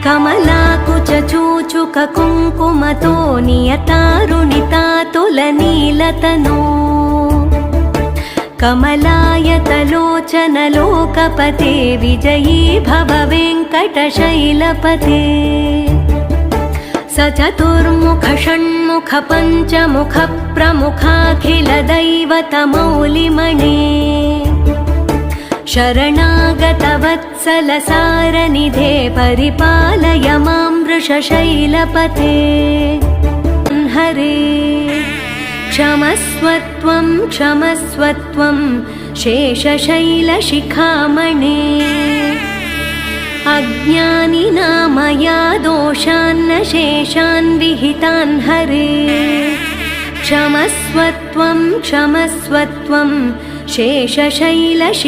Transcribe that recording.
कमलाकुचूचुककुङ्कुमतो नियतारुणितातुलनीलतनो कमलायतलोचनलोकपते विजयी भव वेङ्कटशैलपते स चतुर्मुख षण्मुख पञ्चमुख प्रमुखाखिलदैवतमौलिमणे शरणागतवत्सलसारनिधे परिपालय मां वृषशैलपते हरे क्षमस्वत्वं क्षमस्वत्वं शेषशैलशिखामणे अज्ञानिना मया दोषान्न शेषान् विहितान् हरे क्षमस्वत्वं क्षमस्वत्वं शेषशैलशिखामणे